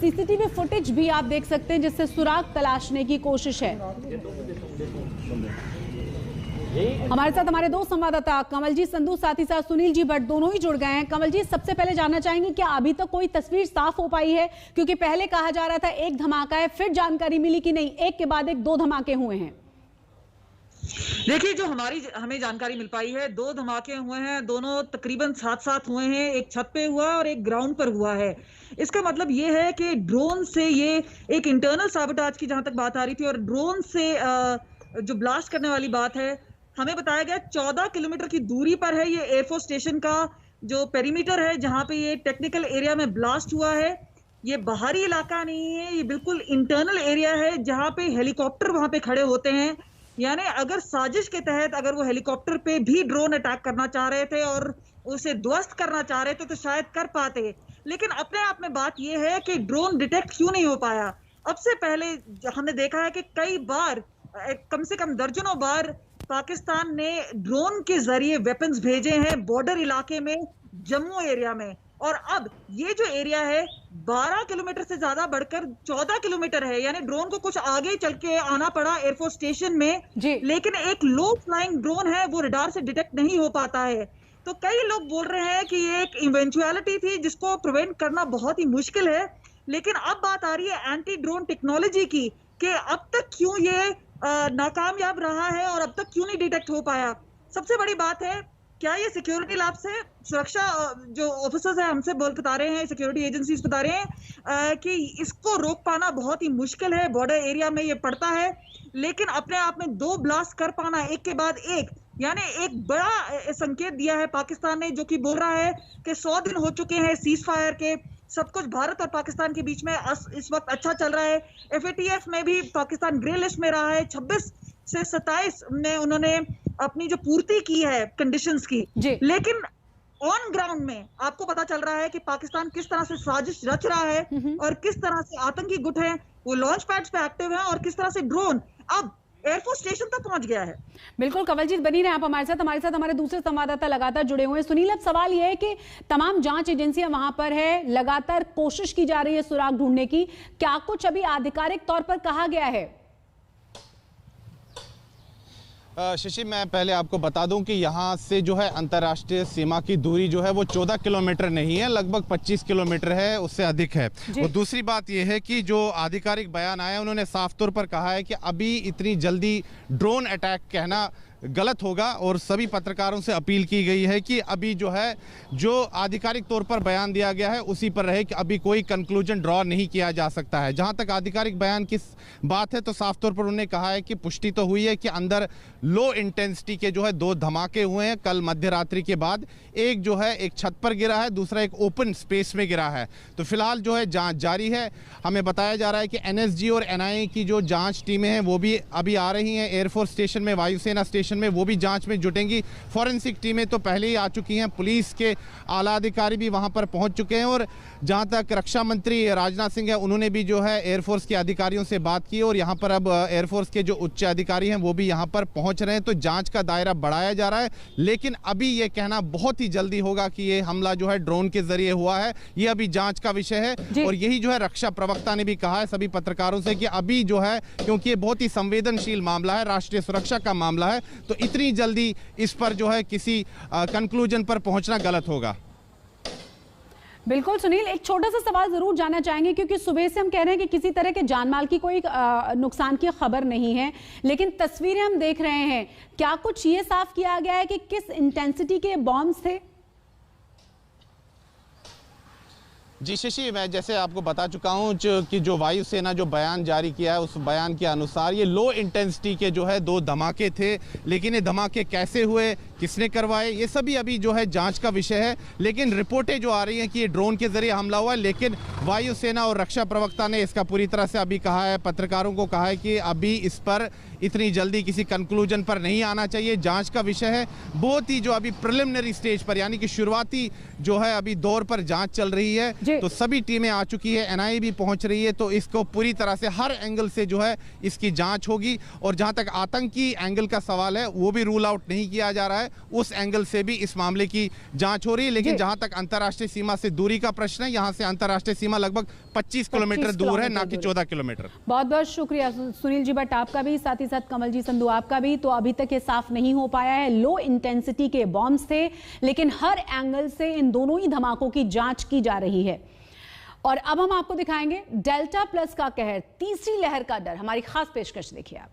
CCTV footage भी आप देख सकते हैं जिससे सुराग तलाशने की कोशिश है। हमारे साथ हमारे दो संवाददाता कमलजीत संधू साथ ही साथ सुनील जी भट्ट दोनों ही जुड़ गए हैं। कमलजीत, सबसे पहले जानना चाहेंगे क्या अभी तक कोई तस्वीर साफ हो पाई है, क्योंकि पहले कहा जा रहा था एक धमाका है, फिर जानकारी मिली कि नहीं एक के बाद एक दो धमाके हुए हैं। देखिए, जो हमें जानकारी मिल पाई है, दो धमाके हुए हैं, दोनों तकरीबन साथ साथ हुए हैं। एक छत पे हुआ और एक ग्राउंड पर हुआ है। इसका मतलब ये है कि ड्रोन से ये एक इंटरनल साबोटाज की जहां तक बात आ रही थी, और ड्रोन से जो ब्लास्ट करने वाली बात है, हमें बताया गया 14 किलोमीटर की दूरी पर है ये एयरफोर्स स्टेशन का जो पेरीमीटर है, जहां पे ये टेक्निकल एरिया में ब्लास्ट हुआ है। ये बाहरी इलाका नहीं है, ये बिल्कुल इंटरनल एरिया है जहां पे हेलीकॉप्टर वहां पे खड़े होते हैं। यानी अगर साजिश के तहत अगर वो हेलीकॉप्टर पे भी ड्रोन अटैक करना चाह रहे थे और उसे ध्वस्त करना चाह रहे थे तो शायद कर पाते, लेकिन अपने आप में बात यह है कि ड्रोन डिटेक्ट क्यों नहीं हो पाया। अब से पहले हमने देखा है कि कई बार, कम से कम दर्जनों बार पाकिस्तान ने ड्रोन के जरिए वेपन्स भेजे हैं बॉर्डर इलाके में, जम्मू एरिया में। और अब ये जो एरिया है 12 किलोमीटर से ज्यादा बढ़कर 14 किलोमीटर है, यानी ड्रोन को कुछ आगे चल के आना पड़ा एयरफोर्स स्टेशन में। लेकिन एक लो फ्लाइंग ड्रोन है, वो रडार से डिटेक्ट नहीं हो पाता है। तो कई लोग बोल रहे हैं कि ये एक इवेंचुअलिटी थी जिसको प्रिवेंट करना बहुत ही मुश्किल है। लेकिन अब बात आ रही है एंटी ड्रोन टेक्नोलॉजी की, कि अब तक क्यों ये नाकामयाब रहा है और अब तक क्यों नहीं डिटेक्ट हो पाया। सबसे बड़ी बात है, क्या ये सिक्योरिटी लैब से सुरक्षा जो ऑफिसर्स हैं हमसे बता रहे हैं, सिक्योरिटी एजेंसीज बता रहे हैं कि इसको रोक पाना बहुत ही मुश्किल है, बॉर्डर एरिया में ये पड़ता है। लेकिन अपने आप में दो ब्लास्ट कर पाना एक के बाद एक, यानी एक बड़ा संकेत दिया है पाकिस्तान ने, जो कि बोल रहा है कि 100 दिन हो चुके हैं सीज फायर के, सब कुछ भारत और पाकिस्तान के बीच में इस वक्त अच्छा चल रहा है। FATF में भी पाकिस्तान ग्रे लिस्ट में रहा है, 26 से 27 में उन्होंने अपनी जो पूर्ति की है कंडीशंस की। लेकिन ऑन ग्राउंड में आपको पता चल रहा है कि पाकिस्तान किस तरह से साजिश रच रहा है और किस तरह से आतंकी गुट हैं वो लॉन्च पैड्स पे एक्टिव हैं, और किस तरह से ड्रोन अब एयरफोर्स स्टेशन तक पहुंच गया है। बिल्कुल कवलजीत, बनी रहे आप हमारे साथ हमारे दूसरे संवाददाता लगातार जुड़े हुए हैं। सुनील, अब सवाल यह है कि तमाम जांच एजेंसियां वहां पर है, लगातार कोशिश की जा रही है सुराग ढूंढने की, क्या कुछ अभी आधिकारिक तौर पर कहा गया है? शशि, मैं पहले आपको बता दूं कि यहाँ से जो है अंतर्राष्ट्रीय सीमा की दूरी जो है वो 14 किलोमीटर नहीं है, लगभग 25 किलोमीटर है, उससे अधिक है। और दूसरी बात यह है कि जो आधिकारिक बयान आया, उन्होंने साफ तौर पर कहा है कि अभी इतनी जल्दी ड्रोन अटैक कहना गलत होगा, और सभी पत्रकारों से अपील की गई है कि अभी जो है जो आधिकारिक तौर पर बयान दिया गया है उसी पर रहे, कि अभी कोई कंक्लूजन ड्रॉ नहीं किया जा सकता है। जहां तक आधिकारिक बयान की बात है तो साफ तौर पर उन्होंने कहा है कि पुष्टि तो हुई है कि अंदर लो इंटेंसिटी के जो है दो धमाके हुए हैं कल मध्य रात्रि के बाद। एक जो है एक छत पर गिरा है, दूसरा एक ओपन स्पेस में गिरा है। तो फिलहाल जो है जांच जारी है। हमें बताया जा रहा है कि NSG और NIA की जो जांच टीमें हैं वो भी अभी आ रही हैं एयरफोर्स स्टेशन में, वायुसेना स्टेशन में, वो भी जांच में जुटेंगी। फॉरेंसिक टीमें तो पहले ही आ चुकी हैं, पुलिस के आला अधिकारी भी वहां पर पहुंच चुके हैं। और जहां तक रक्षा मंत्री राजनाथ सिंह है, उन्होंने भी जो है एयरफोर्स के अधिकारियों से बात की, और यहां पर अब एयरफोर्स के जो उच्च अधिकारी हैं वो भी यहां पर पहुंच रहे हैं। तो जांच का दायरा बढ़ाया जा रहा है, लेकिन अभी ये कहना बहुत ही जल्दी होगा कि ये हमला जो है ड्रोन के जरिए हुआ है, ये अभी जांच का विषय है। और यही जो है रक्षा प्रवक्ता ने भी कहा है सभी पत्रकारों से कि अभी जो है, क्योंकि ये बहुत ही संवेदनशील मामला है, राष्ट्रीय सुरक्षा का मामला है, तो इतनी जल्दी इस पर जो है किसी कंक्लूजन पर पहुंचना गलत होगा। बिल्कुल सुनील, एक छोटा सा सवाल जरूर जानना चाहेंगे, क्योंकि सुबह से हम कह रहे हैं कि किसी तरह के जानमाल की कोई नुकसान की खबर नहीं है, लेकिन तस्वीरें हम देख रहे हैं, क्या कुछ ये साफ किया गया है कि किस इंटेंसिटी के बॉम्ब्स थे? जी शशि, मैं जैसे आपको बता चुका हूं कि जो वायुसेना जो बयान जारी किया है उस बयान के अनुसार ये लो इंटेंसिटी के जो है दो धमाके थे, लेकिन ये धमाके कैसे हुए, किसने करवाए, ये सभी अभी जो है जांच का विषय है। लेकिन रिपोर्टें जो आ रही हैं कि ये ड्रोन के जरिए हमला हुआ है, लेकिन वायुसेना और रक्षा प्रवक्ता ने इसका पूरी तरह से अभी कहा है, पत्रकारों को कहा है कि अभी इस पर इतनी जल्दी किसी कंक्लूजन पर नहीं आना चाहिए। जांच का विषय है, बहुत ही जो अभी प्रिलिमिनरी स्टेज पर यानी कि शुरुआती जो है अभी दौर पर जांच चल रही है। तो सभी टीमें आ चुकी है, एनआईए भी पहुंच रही है, तो इसको पूरी तरह से हर एंगल से जो है इसकी जांच होगी। और जहां तक आतंकी एंगल का सवाल है वो भी रूल आउट नहीं किया जा रहा है, उस एंगल से भी इस मामले की जांच हो रही है। लेकिन जहां तक अंतर्राष्ट्रीय सीमा से दूरी का प्रश्न है, यहां से अंतर्राष्ट्रीय सीमा लगभग 25 किलोमीटर दूर है, ना कि 14 किलोमीटर। बहुत बहुत शुक्रिया सुनील जी भट्ट आपका भी, साथ ही साथ कमल जी संधू आपका भी। तो अभी तक ये साफ नहीं हो पाया है, लो इंटेंसिटी के बॉम्ब्स थे, लेकिन हर एंगल से इन दोनों ही धमाकों की जांच की जा रही है। और अब हम आपको दिखाएंगे डेल्टा प्लस का कहर, तीसरी लहर का डर। हमारी खास पेशकश देखिए आप।